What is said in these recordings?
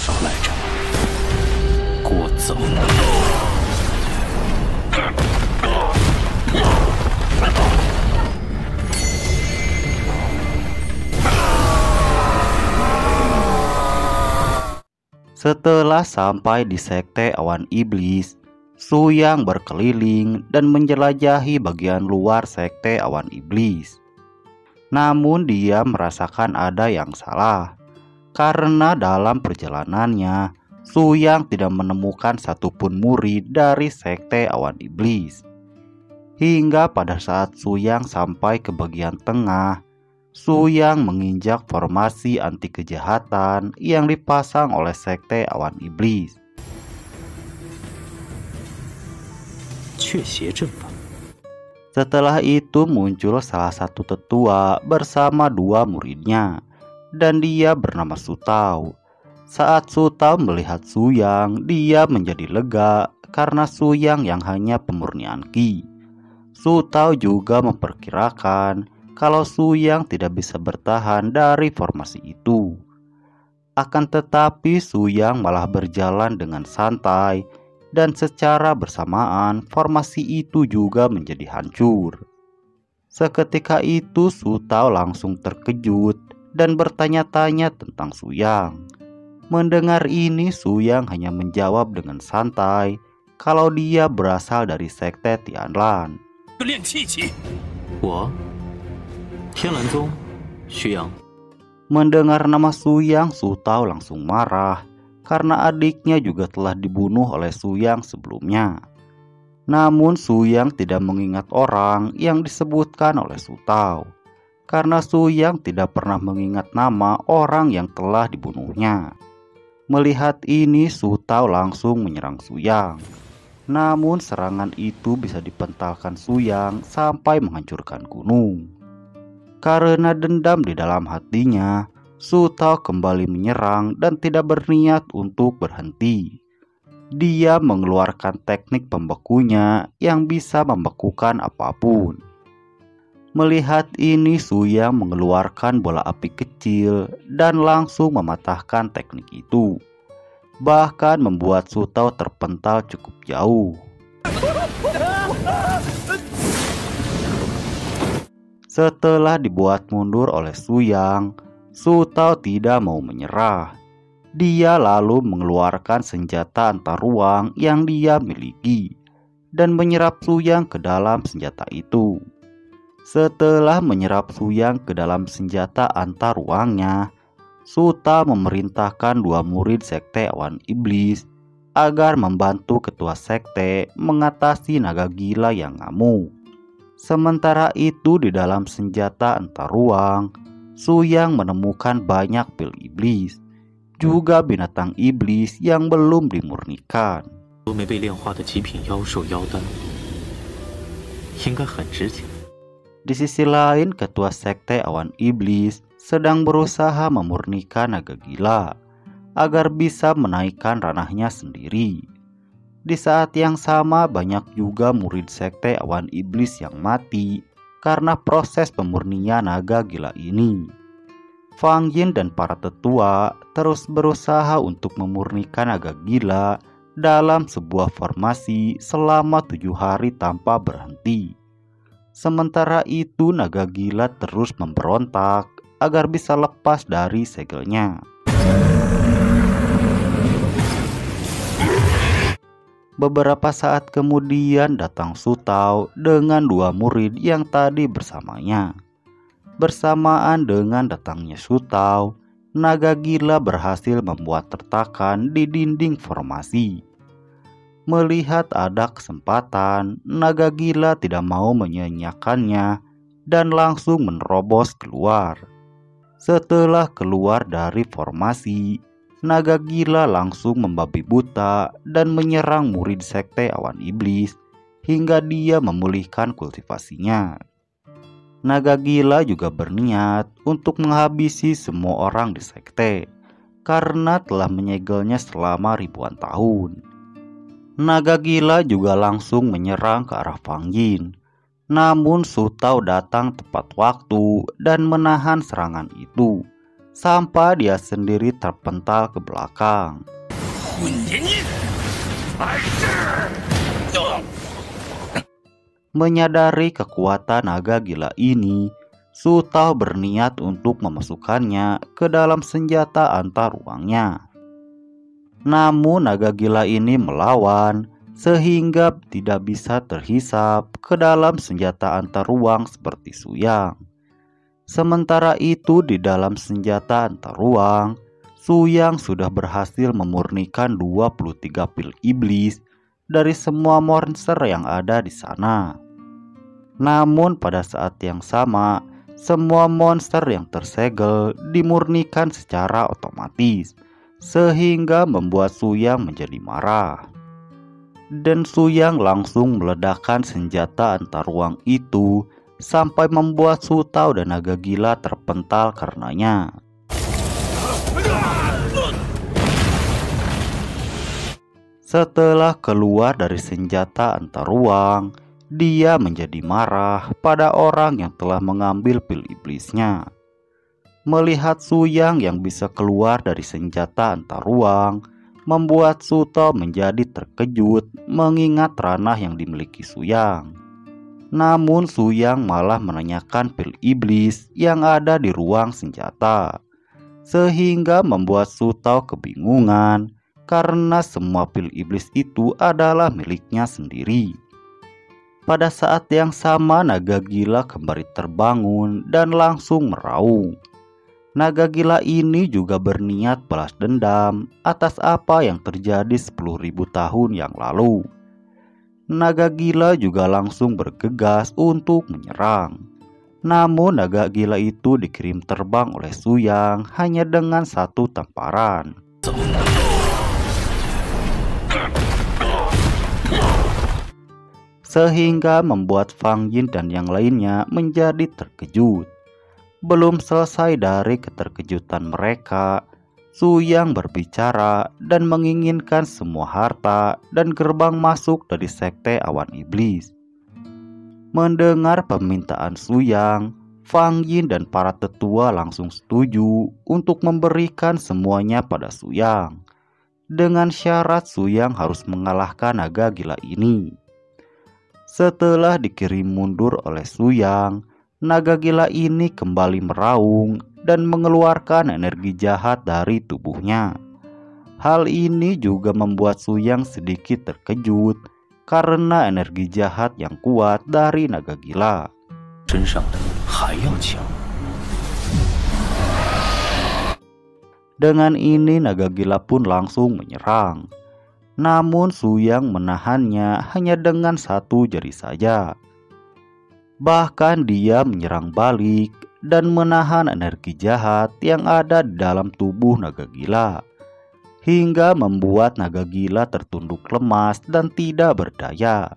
少来着，给我走！ Setelah sampai di sekte awan iblis, Su Yang berkeliling dan menjelajahi bagian luar sekte awan iblis. Namun dia merasakan ada yang salah, karena dalam perjalanannya Su Yang tidak menemukan satupun murid dari sekte awan iblis. Hingga pada saat Su Yang sampai ke bagian tengah, Su Yang menginjak formasi anti kejahatan yang dipasang oleh sekte awan iblis. Setelah itu muncul salah satu tetua bersama dua muridnya, dan dia bernama Su Tao. Saat Su Tao melihat Su Yang, dia menjadi lega karena Su Yang yang hanya pemurnian Qi. Su Tao juga memperkirakan kalau Su Yang tidak bisa bertahan dari formasi itu. Akan tetapi Su Yang malah berjalan dengan santai, dan secara bersamaan formasi itu juga menjadi hancur. Seketika itu Su Tao langsung terkejut dan bertanya-tanya tentang Su Yang. Mendengar ini Su Yang hanya menjawab dengan santai kalau dia berasal dari sekte Tianlan. Mendengar nama Su Yang, Su Tao langsung marah karena adiknya juga telah dibunuh oleh Su Yang sebelumnya. Namun Su Yang tidak mengingat orang yang disebutkan oleh Su Tao, karena Su Yang tidak pernah mengingat nama orang yang telah dibunuhnya. Melihat ini Su Tao langsung menyerang Su Yang. Namun serangan itu bisa dipentalkan Su Yang sampai menghancurkan gunung. Karena dendam di dalam hatinya, Su Tao kembali menyerang dan tidak berniat untuk berhenti. Dia mengeluarkan teknik pembekunya yang bisa membekukan apapun. Melihat ini Su Yang mengeluarkan bola api kecil dan langsung mematahkan teknik itu, bahkan membuat Su Tao terpental cukup jauh. Setelah dibuat mundur oleh Su Yang, Su Tao tidak mau menyerah. Dia lalu mengeluarkan senjata antar ruang yang dia miliki dan menyerap Su Yang ke dalam senjata itu. Setelah menyerap Su Yang ke dalam senjata antar ruangnya, Su Tao memerintahkan dua murid sekte awan iblis agar membantu ketua sekte mengatasi naga gila yang ngamuk. Sementara itu di dalam senjata antar ruang, Su Yang menemukan banyak pil iblis, juga binatang iblis yang belum dimurnikan. Di sisi lain, ketua sekte awan iblis sedang berusaha memurnikan naga gila agar bisa menaikkan ranahnya sendiri. Di saat yang sama banyak juga murid sekte awan iblis yang mati karena proses pemurnian naga gila ini. Fang Yin dan para tetua terus berusaha untuk memurnikan naga gila dalam sebuah formasi selama 7 hari tanpa berhenti. Sementara itu naga gila terus memberontak agar bisa lepas dari segelnya. Beberapa saat kemudian datang Su Tao dengan dua murid yang tadi bersamanya. Bersamaan dengan datangnya Su Tao, naga gila berhasil membuat retakan di dinding formasi. Melihat ada kesempatan, naga gila tidak mau menyia-nyiakannya dan langsung menerobos keluar. Setelah keluar dari formasi, naga gila langsung membabi buta dan menyerang murid sekte awan iblis hingga dia memulihkan kultivasinya. Naga gila juga berniat untuk menghabisi semua orang di sekte karena telah menyegelnya selama ribuan tahun. Naga gila juga langsung menyerang ke arah Fang Yin. Namun Su Tao datang tepat waktu dan menahan serangan itu, sampai dia sendiri terpental ke belakang. Menyadari kekuatan naga gila ini, Su Tao berniat untuk memasukkannya ke dalam senjata antar ruangnya. Namun naga gila ini melawan, sehingga tidak bisa terhisap ke dalam senjata antar ruang seperti Su Yang. Sementara itu di dalam senjata antar ruang, Su Yang sudah berhasil memurnikan 23 pil iblis dari semua monster yang ada di sana. Namun pada saat yang sama, semua monster yang tersegel dimurnikan secara otomatis, sehingga membuat Su Yang menjadi marah. Dan Su Yang langsung meledakkan senjata antar ruang itu sampai membuat Su Tao dan naga gila terpental karenanya. Setelah keluar dari senjata antar ruang, dia menjadi marah pada orang yang telah mengambil pil iblisnya. Melihat Su Yang yang bisa keluar dari senjata antar ruang, membuat Su Tao menjadi terkejut mengingat ranah yang dimiliki Su Yang. Namun Su Yang malah menanyakan pil iblis yang ada di ruang senjata, sehingga membuat Su Tao kebingungan karena semua pil iblis itu adalah miliknya sendiri. Pada saat yang sama naga gila kembali terbangun dan langsung meraung. Naga gila ini juga berniat balas dendam atas apa yang terjadi 10.000 tahun yang lalu. Naga gila juga langsung bergegas untuk menyerang. Namun naga gila itu dikirim terbang oleh Su Yang hanya dengan satu tamparan. Sehingga membuat Fang Yin dan yang lainnya menjadi terkejut. Belum selesai dari keterkejutan mereka, Su Yang berbicara dan menginginkan semua harta dan gerbang masuk dari sekte awan iblis. Mendengar permintaan Su Yang, Fang Yin dan para tetua langsung setuju untuk memberikan semuanya pada Su Yang, dengan syarat Su Yang harus mengalahkan naga gila ini. Setelah dikirim mundur oleh Su Yang, naga gila ini kembali meraung dan mengeluarkan energi jahat dari tubuhnya. Hal ini juga membuat Su Yang sedikit terkejut karena energi jahat yang kuat dari naga gila. Dengan ini naga gila pun langsung menyerang. Namun Su Yang menahannya hanya dengan satu jari saja. Bahkan dia menyerang balik dan menahan energi jahat yang ada di dalam tubuh naga gila, hingga membuat naga gila tertunduk lemas dan tidak berdaya.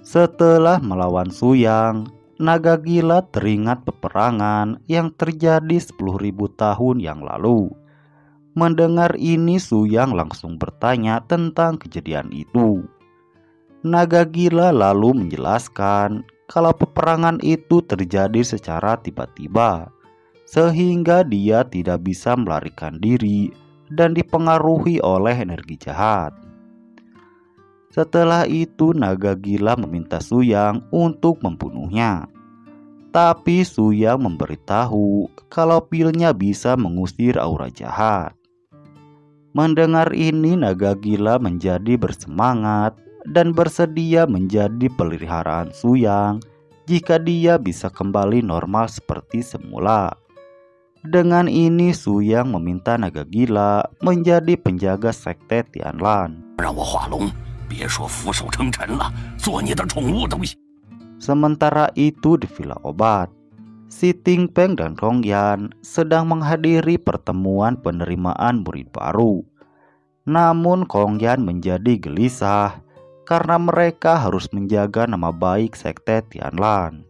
Setelah melawan Su Yang, naga gila teringat peperangan yang terjadi 10.000 tahun yang lalu. Mendengar ini Su Yang langsung bertanya tentang kejadian itu. Naga gila lalu menjelaskan kalau peperangan itu terjadi secara tiba-tiba, sehingga dia tidak bisa melarikan diri dan dipengaruhi oleh energi jahat. Setelah itu naga gila meminta Su Yang untuk membunuhnya. Tapi Su Yang memberitahu kalau pilnya bisa mengusir aura jahat. Mendengar ini naga gila menjadi bersemangat dan bersedia menjadi peliharaan Su Yang jika dia bisa kembali normal seperti semula. Dengan ini Su Yang meminta naga gila menjadi penjaga sekte Tianlan. Sementara itu di Villa Obat, Si Ting Peng dan Rong Yan sedang menghadiri pertemuan penerimaan murid baru. Namun Kong Yan menjadi gelisah karena mereka harus menjaga nama baik sekte Tianlan.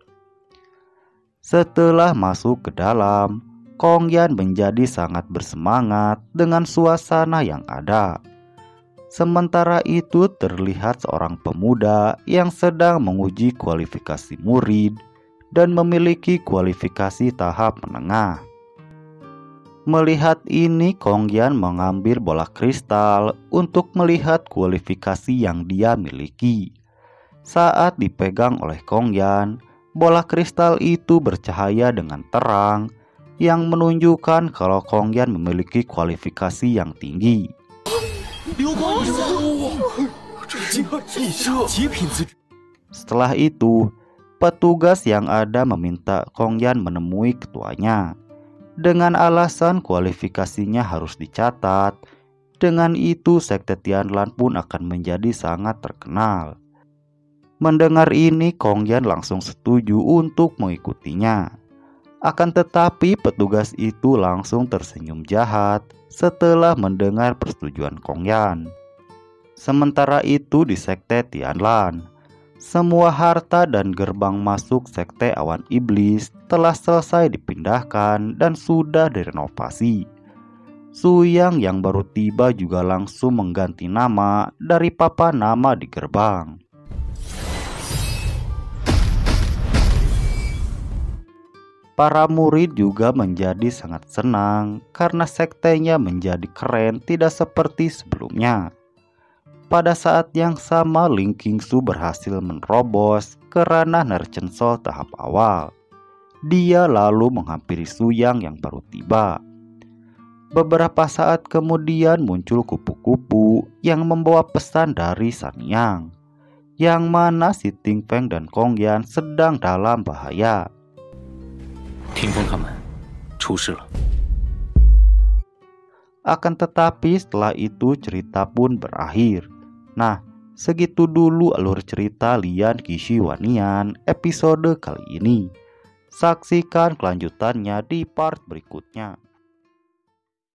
Setelah masuk ke dalam, Kong Yan menjadi sangat bersemangat dengan suasana yang ada. Sementara itu terlihat seorang pemuda yang sedang menguji kualifikasi murid dan memiliki kualifikasi tahap menengah. Melihat ini, Kongyan mengambil bola kristal untuk melihat kualifikasi yang dia miliki. Saat dipegang oleh Kongyan, bola kristal itu bercahaya dengan terang yang menunjukkan kalau Kongyan memiliki kualifikasi yang tinggi. Setelah itu, petugas yang ada meminta Kongyan menemui ketuanya. Dengan alasan kualifikasinya harus dicatat, dengan itu sekte Tianlan pun akan menjadi sangat terkenal. Mendengar ini, Kongyan langsung setuju untuk mengikutinya. Akan tetapi petugas itu langsung tersenyum jahat setelah mendengar persetujuan Kongyan. Sementara itu di sekte Tianlan, semua harta dan gerbang masuk sekte awan iblis telah selesai dipindahkan dan sudah direnovasi. Su Yang yang baru tiba juga langsung mengganti nama dari papan nama di gerbang. Para murid juga menjadi sangat senang karena sektenya menjadi keren tidak seperti sebelumnya. Pada saat yang sama, Ling Qingsu berhasil menerobos ke ranah Merchant Soul tahap awal. Dia lalu menghampiri Su Yang yang baru tiba. Beberapa saat kemudian muncul kupu-kupu yang membawa pesan dari San Yang, yang mana si Ting Feng dan Kongyan sedang dalam bahaya. 霆锋他们出事了。 Akan tetapi setelah itu cerita pun berakhir. Nah, segitu dulu alur cerita Lian Qixi Huanian episode kali ini. Saksikan kelanjutannya di part berikutnya.